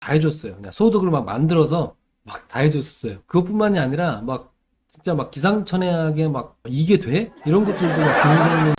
다 해줬어요. 그냥 소득을 막 만들어서 막 다 해줬어요. 그것뿐만이 아니라 막 진짜 막 기상천외하게 막 이게 돼? 이런 것들도 막 금리성명.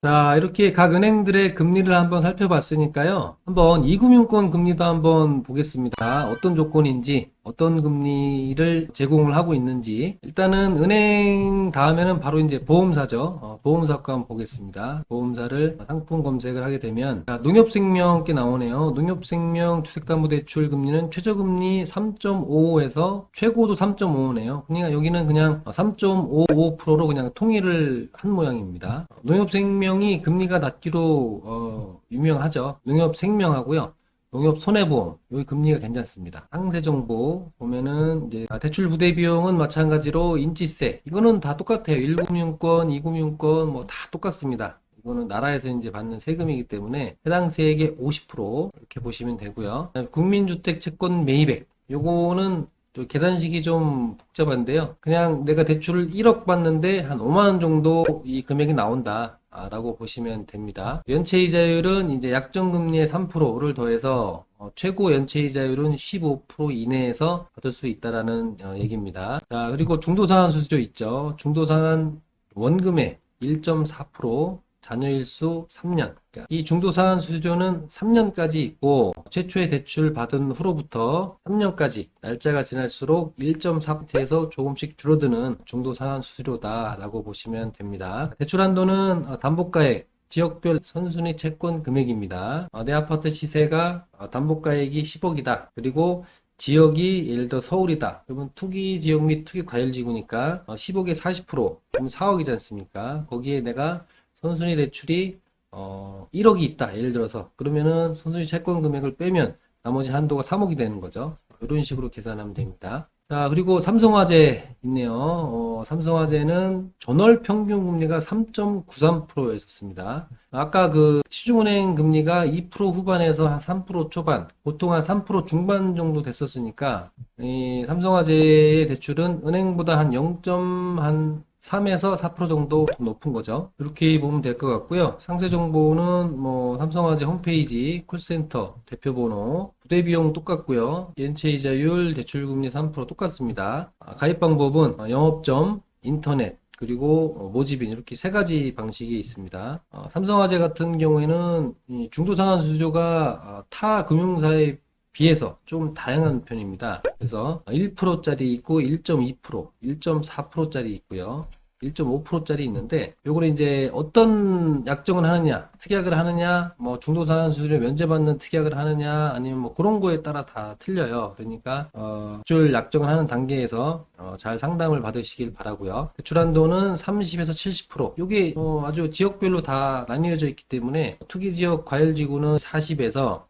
자, 이렇게 각 은행들의 금리를 한번 살펴봤으니까요. 한번 이금융권 금리도 한번 보겠습니다. 어떤 조건인지, 어떤 금리를 제공을 하고 있는지. 일단은 은행 다음에는 바로 이제 보험사죠. 보험사 거 한번 보겠습니다. 보험사를 상품 검색을 하게 되면, 자, 농협생명께 나오네요. 농협생명 주택담보대출 금리는 최저금리 3.55에서 최고도 3.55네요. 그러니까 여기는 그냥 3.55%로 그냥 통일을 한 모양입니다. 농협생명이 금리가 낮기로 유명하죠. 농협생명하고요. 농협손해보험 여기 금리가 괜찮습니다. 상세정보 보면은 이제 대출 부대 비용은 마찬가지로 인지세 이거는 다 똑같아요. 1금융권, 2금융권 뭐 다 똑같습니다. 이거는 나라에서 이제 받는 세금이기 때문에 해당 세액의 50% 이렇게 보시면 되고요. 국민주택 채권 매입액 요거는 또 계산식이 좀 복잡한데요. 그냥 내가 대출을 1억 받는데 한 5만 원 정도 이 금액이 나온다. 라고 보시면 됩니다. 연체이자율은 이제 약정금리의 3%를 더해서 최고 연체이자율은 15% 이내에서 받을 수 있다라는 얘기입니다. 자, 그리고 중도상환 수수료 있죠. 중도상환 원금의 1.4%, 자녀일수 3년. 이 중도상환 수수료는 3년까지 있고 최초의 대출 받은 후로부터 3년까지 날짜가 지날수록 1.4%에서 조금씩 줄어드는 중도상환 수수료다라고 보시면 됩니다. 대출 한도는 담보가액 지역별 선순위 채권 금액입니다. 내 아파트 시세가 담보가액이 10억이다. 그리고 지역이 예를 들어 서울이다. 그러면 투기 지역 및 투기 과열 지구니까 10억에 40% 그러면 4억이지 않습니까? 거기에 내가 선순위 대출이 1억이 있다. 예를 들어서 그러면은 선순위 채권 금액을 빼면 나머지 한도가 3억이 되는 거죠. 이런 식으로 계산하면 됩니다. 자, 그리고 삼성화재 있네요. 삼성화재는 전월 평균 금리가 3.93%였습니다. 아까 그 시중은행 금리가 2% 후반에서 한 3% 초반, 보통 한 3% 중반 정도 됐었으니까 이 삼성화재의 대출은 은행보다 한 0.3에서 4% 정도 더 높은 거죠. 이렇게 보면 될 것 같고요. 상세 정보는 뭐 삼성화재 홈페이지, 콜센터, 대표번호, 부대비용 똑같고요. 연체이자율, 대출금리 3% 똑같습니다. 가입 방법은 영업점, 인터넷, 그리고 모집인 이렇게 세 가지 방식이 있습니다. 삼성화재 같은 경우에는 이 중도상환 수수료가 타 금융사에 비해서 좀 다양한 편입니다. 그래서 1%짜리 있고 1.2%, 1.4%짜리 있고요. 1.5%짜리 있는데 요거는 이제 어떤 약정을 하느냐, 특약을 하느냐, 뭐 중도상환 수수료 면제받는 특약을 하느냐, 아니면 뭐 그런 거에 따라 다 틀려요. 그러니까 대출 약정을 하는 단계에서 잘 상담을 받으시길 바라고요. 대출 한도는 30에서 70%. 요게 아주 지역별로 다 나뉘어져 있기 때문에 투기 지역 과열지구는 40에서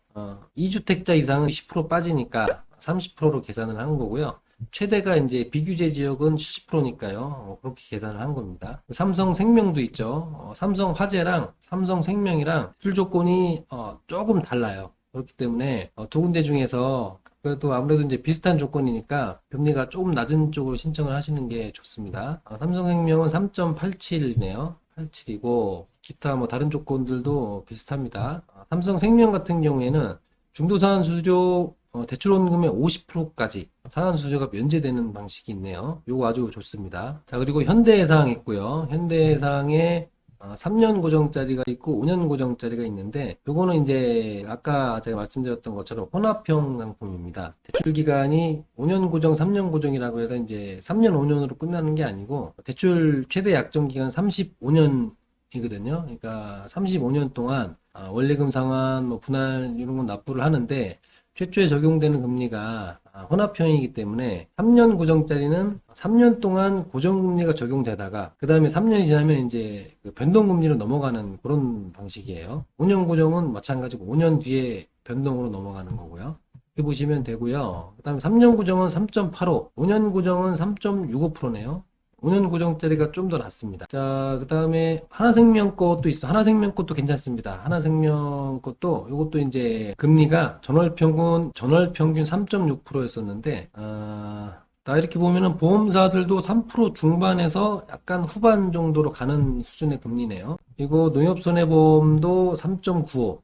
2주택자 이상은 10% 빠지니까 30%로 계산을 한 거고요. 최대가 이제 비규제 지역은 70%니까요. 그렇게 계산을 한 겁니다. 삼성생명도 있죠. 삼성화재랑 삼성생명이랑 대출 조건이 조금 달라요. 그렇기 때문에 두 군데 중에서 그래도 아무래도 이제 비슷한 조건이니까 금리가 조금 낮은 쪽으로 신청을 하시는 게 좋습니다. 삼성생명은 3.87이네요. 87이고 기타 뭐 다른 조건들도 비슷합니다. 삼성생명 같은 경우에는 중도상환 수수료 대출원금의 50%까지 상환 수수료가 면제되는 방식이 있네요. 요거 아주 좋습니다. 자, 그리고 현대해상 있고요. 현대해상에 3년 고정짜리가 있고 5년 고정짜리가 있는데 요거는 이제 아까 제가 말씀드렸던 것처럼 혼합형 상품입니다. 대출 기간이 5년 고정, 3년 고정이라고 해서 이제 3년, 5년으로 끝나는 게 아니고 대출 최대 약정 기간 35년이거든요. 그러니까 35년 동안 원리금 상환, 뭐 분할 이런 건 납부를 하는데 최초에 적용되는 금리가 혼합형이기 때문에 3년 고정짜리는 3년 동안 고정금리가 적용되다가 그 다음에 3년이 지나면 이제 그 변동금리로 넘어가는 그런 방식이에요. 5년 고정은 마찬가지고 5년 뒤에 변동으로 넘어가는 거고요. 이렇게 보시면 되고요. 그 다음에 3년 고정은 3.85, 5년 고정은 3.65%네요. 5년 고정짜리가 좀 더 낫습니다. 자, 그 다음에 하나생명 것도 있어. 하나생명 것도 괜찮습니다. 하나생명 것도 이것도 이제 금리가 전월평균 3.6%였었는데 나 이렇게 보면은 보험사들도 3% 중반에서 약간 후반 정도로 가는 수준의 금리네요. 그리고 농협손해보험도 3.95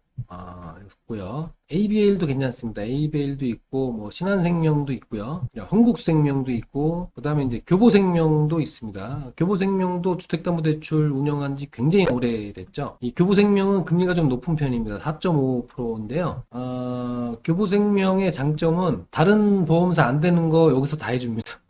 있고요. ABL도 괜찮습니다. ABL도 있고 뭐 신한생명도 있고요. 흥국생명도 있고 그다음에 이제 교보생명도 있습니다. 교보생명도 주택담보대출 운영한 지 굉장히 오래됐죠. 이 교보생명은 금리가 좀 높은 편입니다. 4.5%인데요. 교보생명의 장점은 다른 보험사 안 되는 거 여기서 다 해줍니다.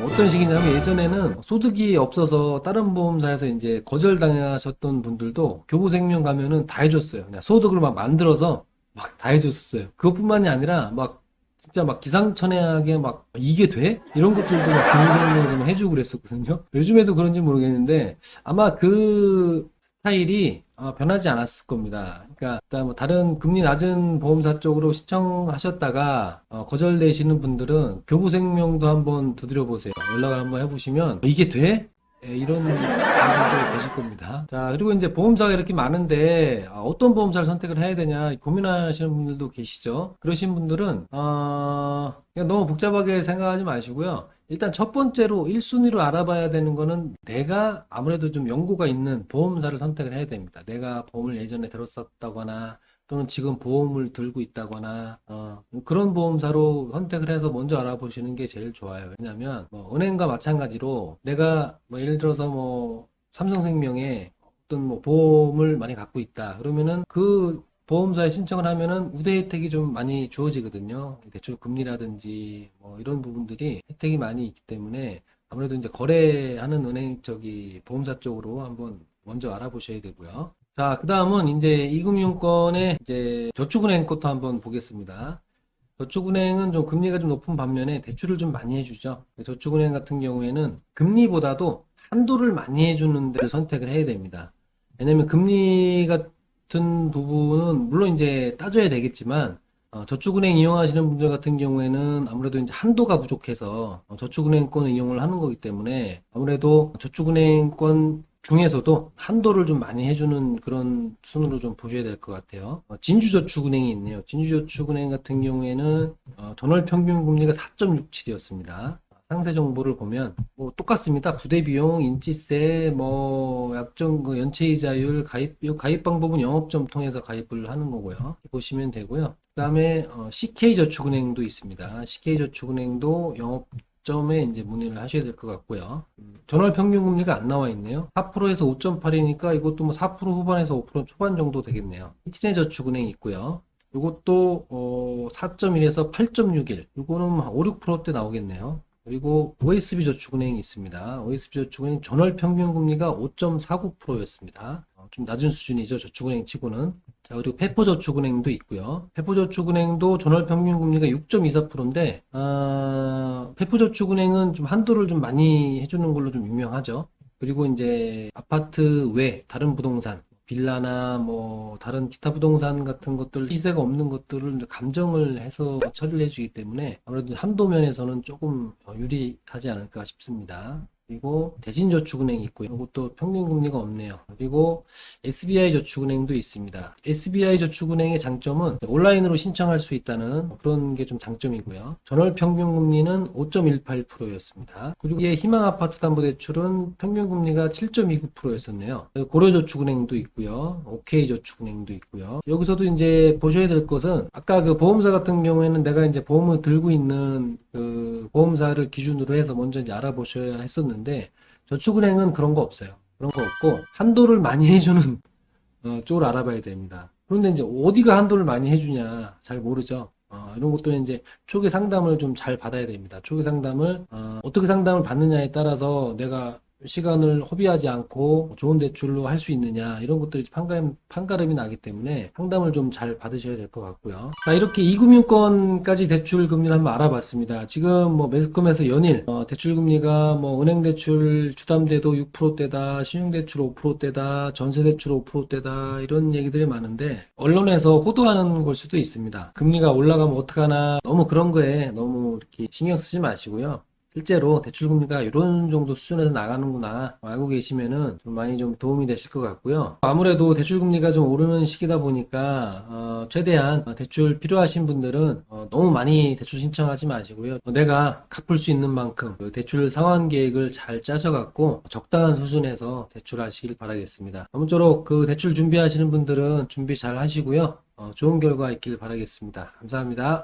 어떤 식이냐면 예전에는 소득이 없어서 다른 보험사에서 이제 거절당하셨던 분들도 교보생명 가면은 다 해줬어요. 그냥 소득을 막 만들어서 막 다 해줬어요. 그것뿐만이 아니라 막 진짜 막 기상천외하게 막 이게 돼? 이런 것들도 막 교보생명에서 막 해주고 그랬었거든요. 요즘에도 그런지 모르겠는데 아마 그 스타일이 변하지 않았을 겁니다. 그러니까 일단 뭐 다른 금리 낮은 보험사 쪽으로 신청하셨다가 거절되시는 분들은 교보생명도 한번 두드려 보세요. 연락을 한번 해보시면 이게 돼? 예, 이런 분들도 계실 겁니다. 자, 그리고 이제 보험사가 이렇게 많은데 어떤 보험사를 선택을 해야 되냐 고민하시는 분들도 계시죠. 그러신 분들은 그냥 너무 복잡하게 생각하지 마시고요. 일단 첫 번째로 1순위로 알아봐야 되는 거는 내가 아무래도 좀 연고가 있는 보험사를 선택을 해야 됩니다. 내가 보험을 예전에 들었었다거나 또는 지금 보험을 들고 있다거나 그런 보험사로 선택을 해서 먼저 알아보시는 게 제일 좋아요. 왜냐하면 뭐 은행과 마찬가지로 내가 뭐 예를 들어서 뭐 삼성생명에 어떤 뭐 보험을 많이 갖고 있다. 그러면은 그 보험사에 신청을 하면은 우대 혜택이 좀 많이 주어지거든요. 대출 금리라든지 뭐 이런 부분들이 혜택이 많이 있기 때문에 아무래도 이제 거래하는 은행 보험사 쪽으로 한번 먼저 알아보셔야 되고요. 자, 그 다음은 이제 이금융권의 이제 저축은행 것도 한번 보겠습니다. 저축은행은 좀 금리가 좀 높은 반면에 대출을 좀 많이 해주죠. 저축은행 같은 경우에는 금리보다도 한도를 많이 해주는 데를 선택을 해야 됩니다. 왜냐면 금리 같은 부분은 물론 이제 따져야 되겠지만 저축은행 이용하시는 분들 같은 경우에는 아무래도 이제 한도가 부족해서 저축은행권을 이용을 하는 거기 때문에 아무래도 저축은행권 중에서도 한도를 좀 많이 해주는 그런 순으로 좀 보셔야 될 것 같아요. 진주저축은행이 있네요. 진주저축은행 같은 경우에는 전월 평균 금리가 4.67이었습니다. 상세 정보를 보면 뭐 똑같습니다. 부대비용, 인지세, 뭐 약정 그 연체이자율, 가입 방법은 영업점 통해서 가입을 하는 거고요. 보시면 되고요. 그다음에 CK저축은행도 있습니다. CK저축은행도 영업점에 이제 문의를 하셔야 될 것 같고요. 전월 평균 금리가 안 나와 있네요. 4%에서 5.8이니까 이것도 뭐 4% 후반에서 5% 초반 정도 되겠네요. 이친해저축은행 있고요. 이것도 4.1에서 8.61. 이거는 5, 6%대 나오겠네요. 그리고 OSB저축은행이 있습니다. OSB저축은행 전월 평균 금리가 5.49%였습니다. 좀 낮은 수준이죠. 저축은행 치고는. 자, 그리고 페퍼저축은행도 있고요. 페퍼저축은행도 전월 평균 금리가 6.24%인데, 페퍼저축은행은 좀 한도를 좀 많이 해주는 걸로 좀 유명하죠. 그리고 이제 아파트 외 다른 부동산, 빌라나 뭐 다른 기타 부동산 같은 것들 시세가 없는 것들을 이제 감정을 해서 처리를 해주기 때문에 아무래도 한도 면에서는 조금 유리하지 않을까 싶습니다. 그리고 대신저축은행이 있고요. 이것도 평균 금리가 없네요. 그리고 SBI저축은행도 있습니다. SBI저축은행의 장점은 온라인으로 신청할 수 있다는 그런 게 좀 장점이고요. 전월 평균 금리는 5.18%였습니다. 그리고 이게 희망아파트담보대출은 평균 금리가 7.29%였었네요. 고려저축은행도 있고요. OK저축은행도 있고요. 여기서도 이제 보셔야 될 것은 아까 그 보험사 같은 경우에는 내가 이제 보험을 들고 있는 그 보험사를 기준으로 해서 먼저 이제 알아보셔야 했었는데 저축은행은 그런 거 없어요. 그런 거 없고 한도를 많이 해주는 쪽을 알아봐야 됩니다. 그런데 이제 어디가 한도를 많이 해주냐 잘 모르죠. 이런 것들은 이제 초기 상담을 좀 잘 받아야 됩니다. 초기 상담을 어떻게 상담을 받느냐에 따라서 내가 시간을 허비하지 않고 좋은 대출로 할 수 있느냐 이런 것들이 판가름이 나기 때문에 상담을 좀 잘 받으셔야 될 것 같고요. 자, 이렇게 이금융권까지 대출 금리를 한번 알아봤습니다. 지금 뭐 매스컴에서 연일 대출 금리가 뭐 은행 대출 주담대도 6%대다, 신용대출 5%대다, 전세대출 5%대다 이런 얘기들이 많은데 언론에서 호도하는 걸 수도 있습니다. 금리가 올라가면 어떡하나 너무 그런 거에 너무 이렇게 신경 쓰지 마시고요. 실제로 대출금리가 이런 정도 수준에서 나가는구나 알고 계시면은 좀 많이 좀 도움이 되실 것 같고요. 아무래도 대출금리가 좀 오르는 시기다 보니까 최대한 대출 필요하신 분들은 너무 많이 대출 신청하지 마시고요. 내가 갚을 수 있는 만큼 그 대출 상환 계획을 잘 짜셔갖고 적당한 수준에서 대출하시길 바라겠습니다. 아무쪼록 그 대출 준비하시는 분들은 준비 잘 하시고요. 좋은 결과 있길 바라겠습니다. 감사합니다.